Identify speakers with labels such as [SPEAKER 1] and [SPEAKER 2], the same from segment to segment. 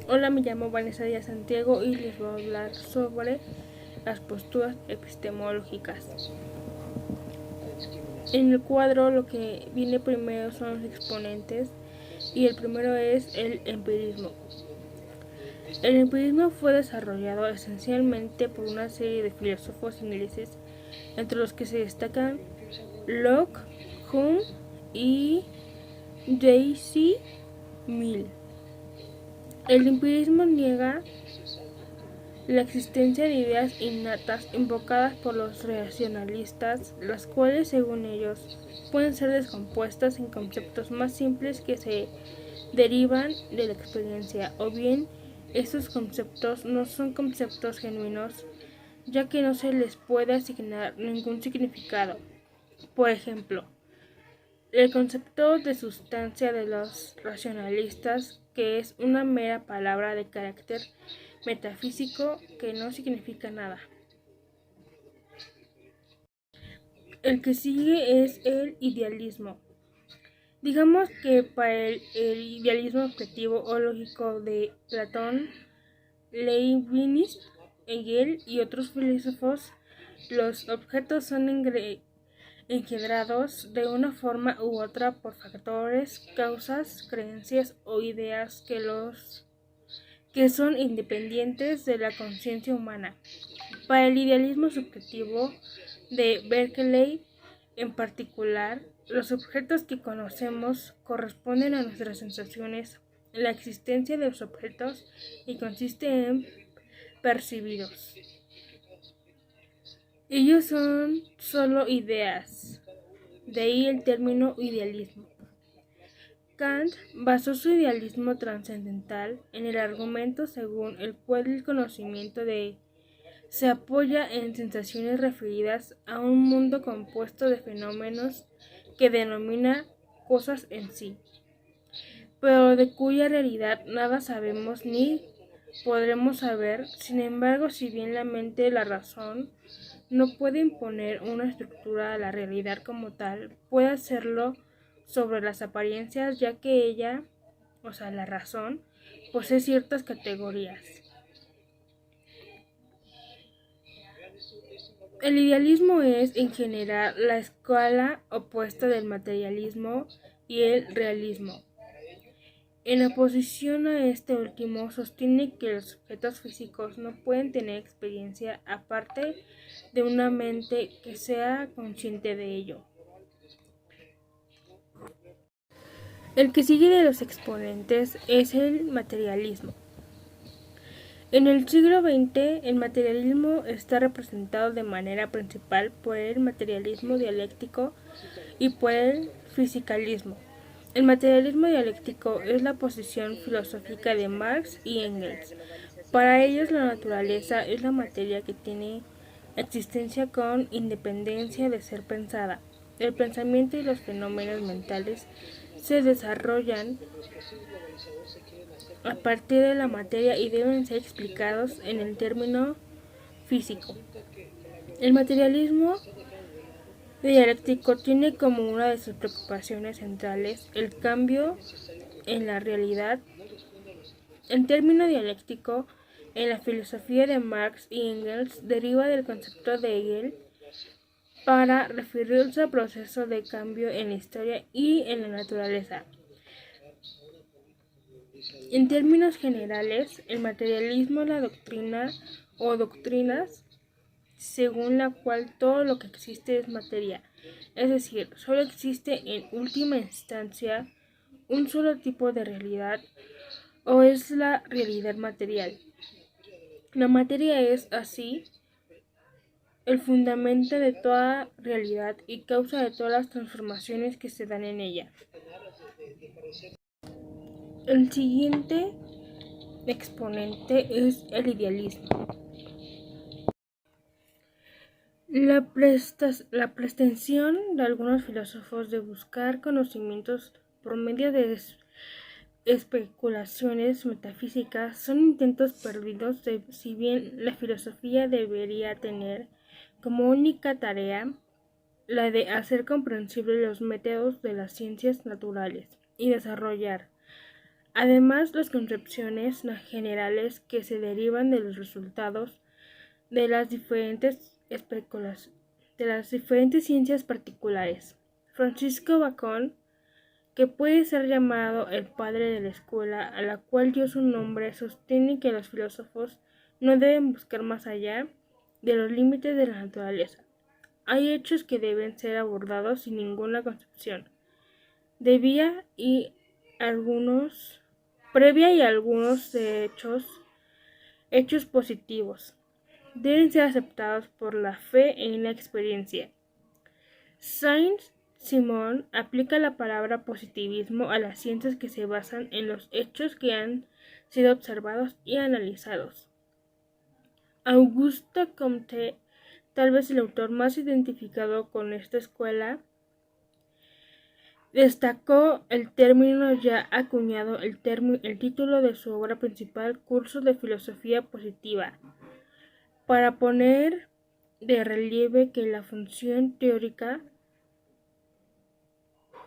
[SPEAKER 1] Hola, me llamo Vanessa Díaz Santiago y les voy a hablar sobre las posturas epistemológicas. En el cuadro lo que viene primero son los exponentes y el primero es el empirismo. El empirismo fue desarrollado esencialmente por una serie de filósofos ingleses, entre los que se destacan Locke, Hume y J.C. Mill. El empirismo niega la existencia de ideas innatas invocadas por los racionalistas, las cuales, según ellos, pueden ser descompuestas en conceptos más simples que se derivan de la experiencia, o bien estos conceptos no son conceptos genuinos, ya que no se les puede asignar ningún significado. Por ejemplo, el concepto de sustancia de los racionalistas, que es una mera palabra de carácter metafísico que no significa nada. El que sigue es el idealismo. Digamos que para el idealismo objetivo o lógico de Platón, Leibniz, Hegel y otros filósofos, los objetos son engendrados de una forma u otra por factores, causas, creencias o ideas que son independientes de la conciencia humana. Para el idealismo subjetivo de Berkeley, en particular, los objetos que conocemos corresponden a nuestras sensaciones. La existencia de los objetos y consiste en percibidos. Ellos son solo ideas, de ahí el término idealismo. Kant basó su idealismo trascendental en el argumento según el cual el conocimiento se apoya en sensaciones referidas a un mundo compuesto de fenómenos que denomina cosas en sí, pero de cuya realidad nada sabemos ni podremos saber. Sin embargo, si bien la mente y la razón no puede imponer una estructura a la realidad como tal, puede hacerlo sobre las apariencias, ya que ella, o sea, la razón, posee ciertas categorías. El idealismo es, en general, la escala opuesta del materialismo y el realismo. En oposición a este último, sostiene que los objetos físicos no pueden tener experiencia aparte de una mente que sea consciente de ello. El que sigue de los exponentes es el materialismo. En el siglo XX, el materialismo está representado de manera principal por el materialismo dialéctico y por el fisicalismo. El materialismo dialéctico es la posición filosófica de Marx y Engels. Para ellos, la naturaleza es la materia que tiene existencia con independencia de ser pensada. El pensamiento y los fenómenos mentales se desarrollan a partir de la materia y deben ser explicados en el término físico. El materialismo dialéctico tiene como una de sus preocupaciones centrales el cambio en la realidad. El término dialéctico en la filosofía de Marx y Engels deriva del concepto de Hegel para referirse al proceso de cambio en la historia y en la naturaleza. En términos generales, el materialismo es la doctrina o doctrinas según la cual todo lo que existe es materia, es decir, solo existe en última instancia un solo tipo de realidad, o es la realidad material. La materia es, así, el fundamento de toda realidad y causa de todas las transformaciones que se dan en ella. El siguiente exponente es el idealismo. La pretensión de algunos filósofos de buscar conocimientos por medio de especulaciones metafísicas son intentos perdidos de, si bien la filosofía debería tener como única tarea la de hacer comprensibles los métodos de las ciencias naturales y desarrollar Además, las concepciones generales que se derivan de los resultados de las diferentes ciencias particulares. Francisco Bacon, que puede ser llamado el padre de la escuela a la cual dio su nombre, sostiene que los filósofos no deben buscar más allá de los límites de la naturaleza. Hay hechos que deben ser abordados sin ninguna concepción previa y algunos de hechos positivos deben ser aceptados por la fe en la experiencia. Saint-Simon aplica la palabra positivismo a las ciencias que se basan en los hechos que han sido observados y analizados. Auguste Comte, tal vez el autor más identificado con esta escuela, destacó el término ya acuñado el título de su obra principal, Curso de Filosofía Positiva, para poner de relieve que la función teórica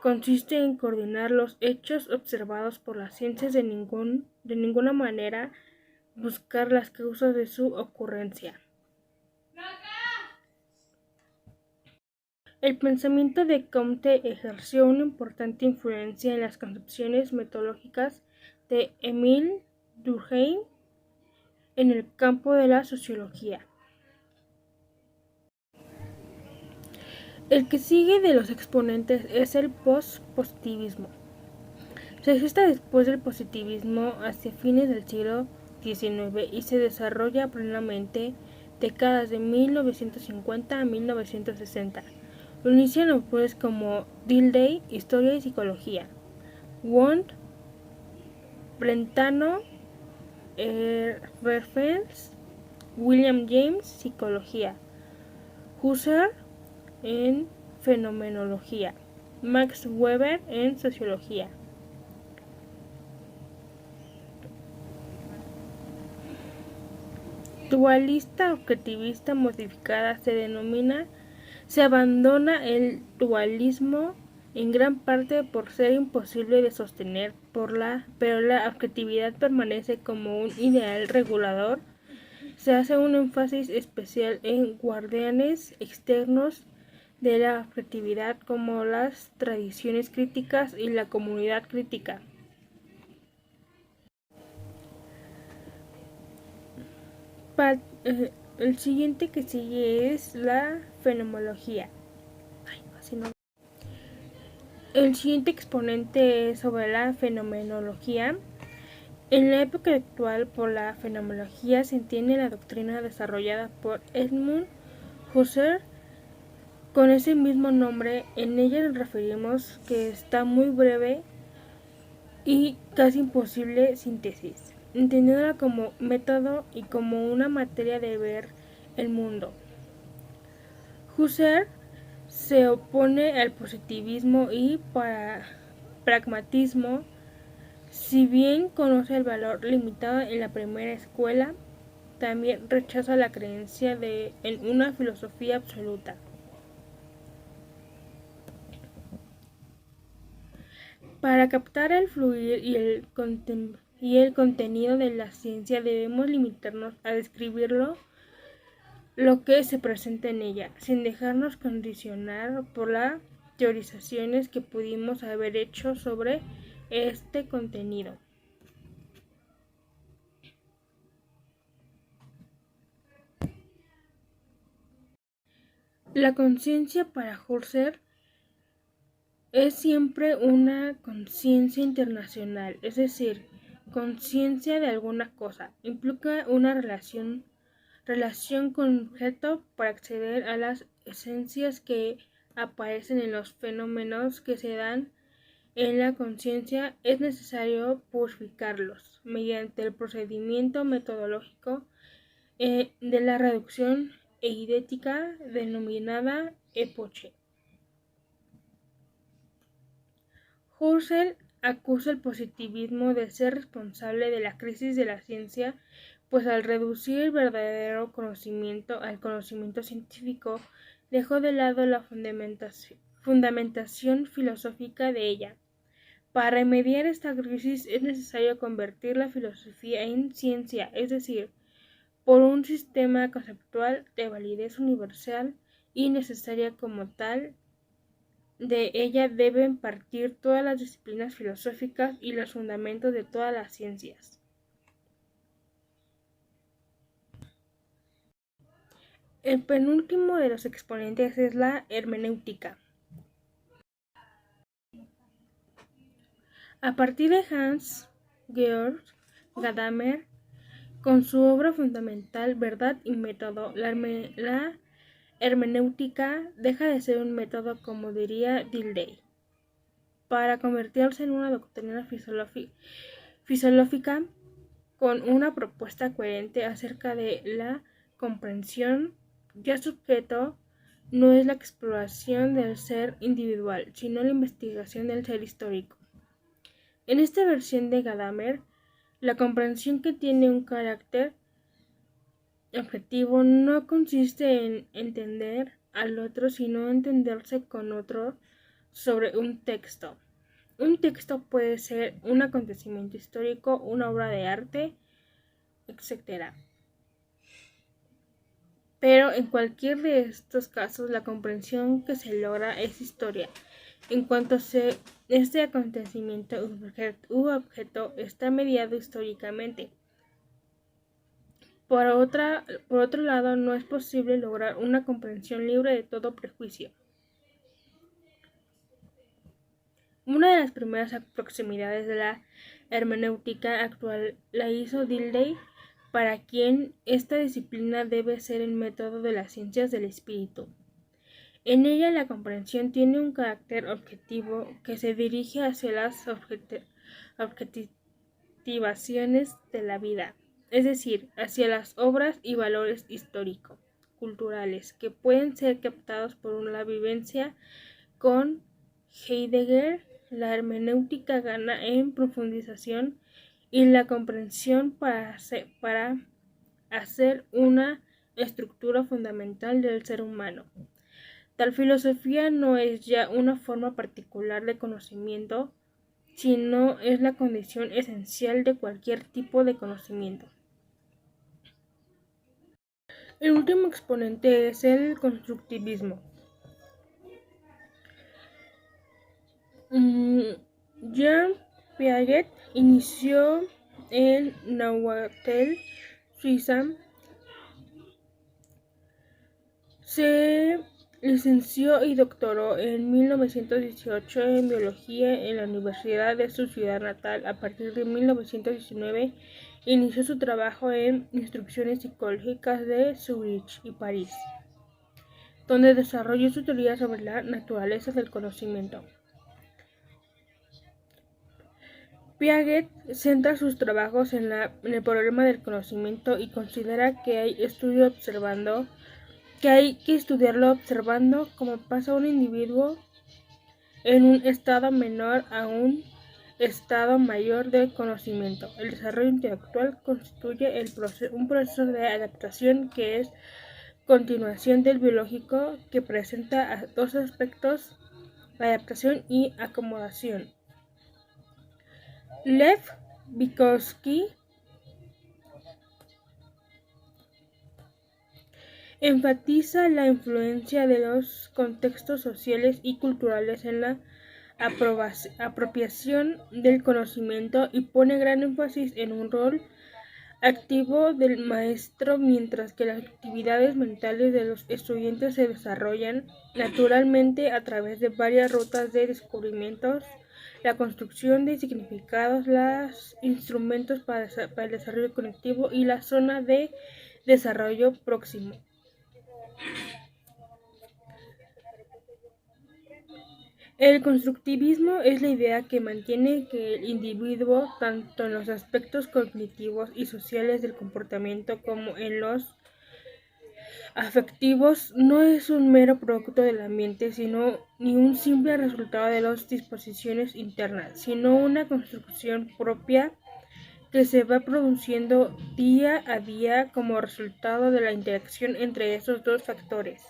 [SPEAKER 1] consiste en coordinar los hechos observados por las ciencias, de ninguna manera buscar las causas de su ocurrencia. El pensamiento de Comte ejerció una importante influencia en las concepciones metodológicas de Émile Durkheim en el campo de la sociología. El que sigue de los exponentes es el positivismo. Se gesta después del positivismo hacia fines del siglo XIX y se desarrolla plenamente décadas de 1950 a 1960. Lo inician autores como Dilthey, Historia y Psicología, Wundt, Brentano, Reference, William James, Psicología, Husserl en Fenomenología, Max Weber en Sociología. Dualista objetivista modificada se abandona el dualismo en gran parte por ser imposible de sostener, pero la objetividad permanece como un ideal regulador. Se hace un énfasis especial en guardianes externos de la objetividad como las tradiciones críticas y la comunidad crítica. El siguiente que sigue es la fenomenología. El siguiente exponente es sobre la fenomenología. En la época actual, por la fenomenología se entiende la doctrina desarrollada por Edmund Husserl con ese mismo nombre. En ella nos referimos que está muy breve y casi imposible síntesis, entendiéndola como método y como una materia de ver el mundo. Husserl se opone al positivismo y pragmatismo. Si bien conoce el valor limitado en la primera escuela, también rechaza la creencia en una filosofía absoluta. Para captar el fluir y el contenido de la ciencia debemos limitarnos a describir lo que se presenta en ella, sin dejarnos condicionar por las teorizaciones que pudimos haber hecho sobre este contenido. La conciencia para Husserl es siempre una conciencia internacional, es decir, conciencia de alguna cosa. Implica una relación con objeto para acceder a las esencias que aparecen en los fenómenos que se dan en la conciencia. Es necesario purificarlos mediante el procedimiento metodológico de la reducción eidética denominada epoche. Husserl acusa el positivismo de ser responsable de la crisis de la ciencia, pues al reducir el verdadero conocimiento al conocimiento científico, dejó de lado la fundamentación filosófica de ella. Para remediar esta crisis es necesario convertir la filosofía en ciencia, es decir, por un sistema conceptual de validez universal y necesaria como tal. De ella deben partir todas las disciplinas filosóficas y los fundamentos de todas las ciencias. El penúltimo de los exponentes es la hermenéutica. A partir de Hans Georg Gadamer, con su obra fundamental Verdad y Método, la hermenéutica deja de ser un método, como diría Dilthey, para convertirse en una doctrina filosófica con una propuesta coherente acerca de la comprensión. Ya su objeto no es la exploración del ser individual, sino la investigación del ser histórico. En esta versión de Gadamer, la comprensión, que tiene un carácter objetivo, no consiste en entender al otro, sino entenderse con otro sobre un texto. Un texto puede ser un acontecimiento histórico, una obra de arte, etc. Pero en cualquier de estos casos, la comprensión que se logra es historia. En cuanto este acontecimiento u objeto está mediado históricamente. Por otro lado, no es posible lograr una comprensión libre de todo prejuicio. Una de las primeras proximidades de la hermenéutica actual la hizo Dilthey, para quien esta disciplina debe ser el método de las ciencias del espíritu. En ella la comprensión tiene un carácter objetivo que se dirige hacia las objetivaciones de la vida, es decir, hacia las obras y valores histórico-culturales que pueden ser captados por la vivencia. Con Heidegger, la hermenéutica gana en profundización y la comprensión para hacer una estructura fundamental del ser humano. Tal filosofía no es ya una forma particular de conocimiento, sino es la condición esencial de cualquier tipo de conocimiento. El último exponente es el constructivismo. Jean Piaget inició en Neuchâtel, Suiza. Se licenció y doctoró en 1918 en biología en la universidad de su ciudad natal. A partir de 1919 inició su trabajo en instrucciones psicológicas de Zúrich y París, donde desarrolló su teoría sobre la naturaleza del conocimiento. Piaget centra sus trabajos en el problema del conocimiento y considera que hay que estudiarlo observando cómo pasa un individuo en un estado menor a un estado mayor de conocimiento. El desarrollo intelectual constituye un proceso de adaptación que es continuación del biológico, que presenta dos aspectos: adaptación y acomodación. Lev Vygotsky enfatiza la influencia de los contextos sociales y culturales en la apropiación del conocimiento y pone gran énfasis en un rol activo del maestro, mientras que las actividades mentales de los estudiantes se desarrollan naturalmente a través de varias rutas de descubrimientos, la construcción de significados, los instrumentos para el desarrollo cognitivo y la zona de desarrollo próximo. El constructivismo es la idea que mantiene que el individuo, tanto en los aspectos cognitivos y sociales del comportamiento como en los afectivos, no es un mero producto del ambiente, ni un simple resultado de las disposiciones internas, sino una construcción propia que se va produciendo día a día como resultado de la interacción entre esos dos factores.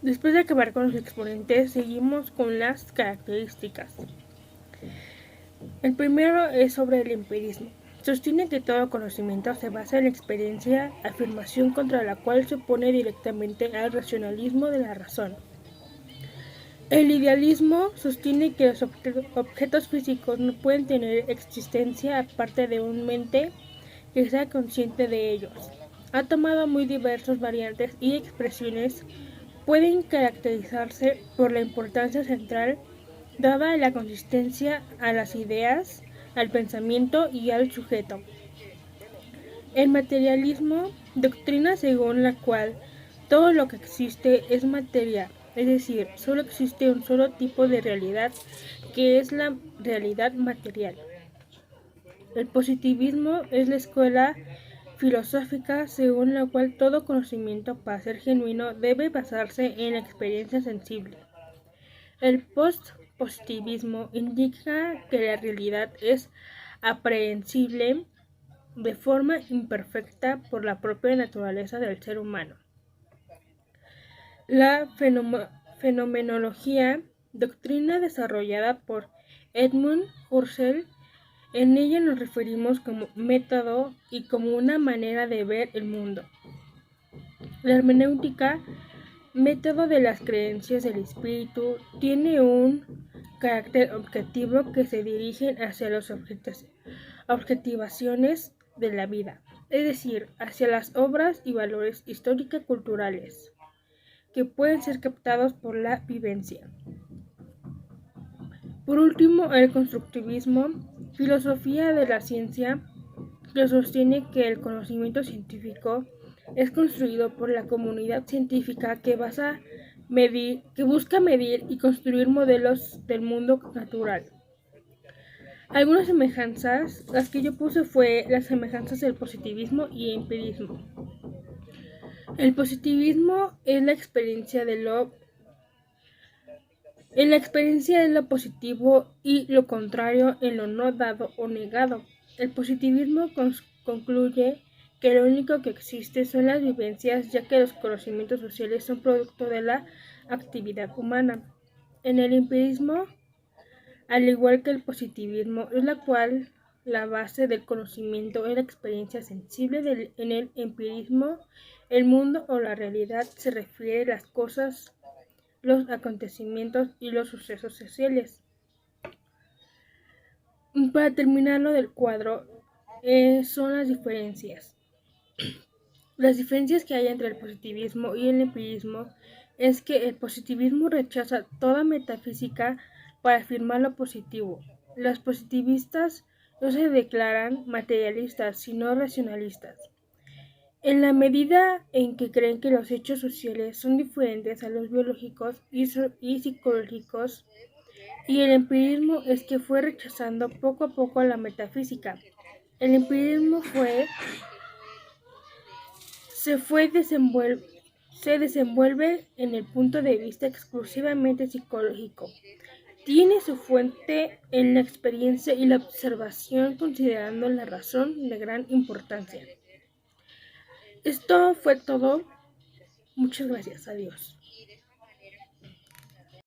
[SPEAKER 1] Después de acabar con los exponentes, seguimos con las características. El primero es sobre el empirismo. Sostiene que todo conocimiento se basa en la experiencia, afirmación contra la cual se opone directamente al racionalismo de la razón. El idealismo sostiene que los objetos físicos no pueden tener existencia aparte de una mente que sea consciente de ellos. Ha tomado muy diversas variantes y expresiones pueden caracterizarse por la importancia central dada a la consistencia a las ideas, al pensamiento y al sujeto. El materialismo, doctrina según la cual todo lo que existe es material, es decir, solo existe un solo tipo de realidad, que es la realidad material. El positivismo es la escuela filosófica según la cual todo conocimiento, para ser genuino, debe basarse en la experiencia sensible. El post-positivismo indica que la realidad es aprehensible de forma imperfecta por la propia naturaleza del ser humano. La fenomenología, doctrina desarrollada por Edmund Husserl, en ella nos referimos como método y como una manera de ver el mundo. La hermenéutica, método de las creencias del espíritu, tiene un carácter objetivo que se dirigen hacia las objetivaciones de la vida, es decir, hacia las obras y valores histórico-culturales que pueden ser captados por la vivencia. Por último, el constructivismo, filosofía de la ciencia, que sostiene que el conocimiento científico es construido por la comunidad científica que busca medir y construir modelos del mundo natural. Algunas semejanzas, las que yo puse fue las semejanzas del positivismo y empirismo. El positivismo es la experiencia de lo positivo y lo contrario en lo no dado o negado. El positivismo concluye que lo único que existe son las vivencias, ya que los conocimientos sociales son producto de la actividad humana. En el empirismo, al igual que el positivismo, es la cual la base del conocimiento es la experiencia sensible. En el empirismo, el mundo o la realidad se refiere a las cosas, los acontecimientos y los sucesos sociales. Para terminar lo del cuadro, son las diferencias. Las diferencias que hay entre el positivismo y el empirismo es que el positivismo rechaza toda metafísica para afirmar lo positivo. Los positivistas no se declaran materialistas, sino racionalistas. En la medida en que creen que los hechos sociales son diferentes a los biológicos y psicológicos, y el empirismo es que fue rechazando poco a poco la metafísica. El empirismo se desenvuelve en el punto de vista exclusivamente psicológico. Tiene su fuente en la experiencia y la observación, considerando la razón de gran importancia. Esto fue todo. Muchas gracias. Adiós.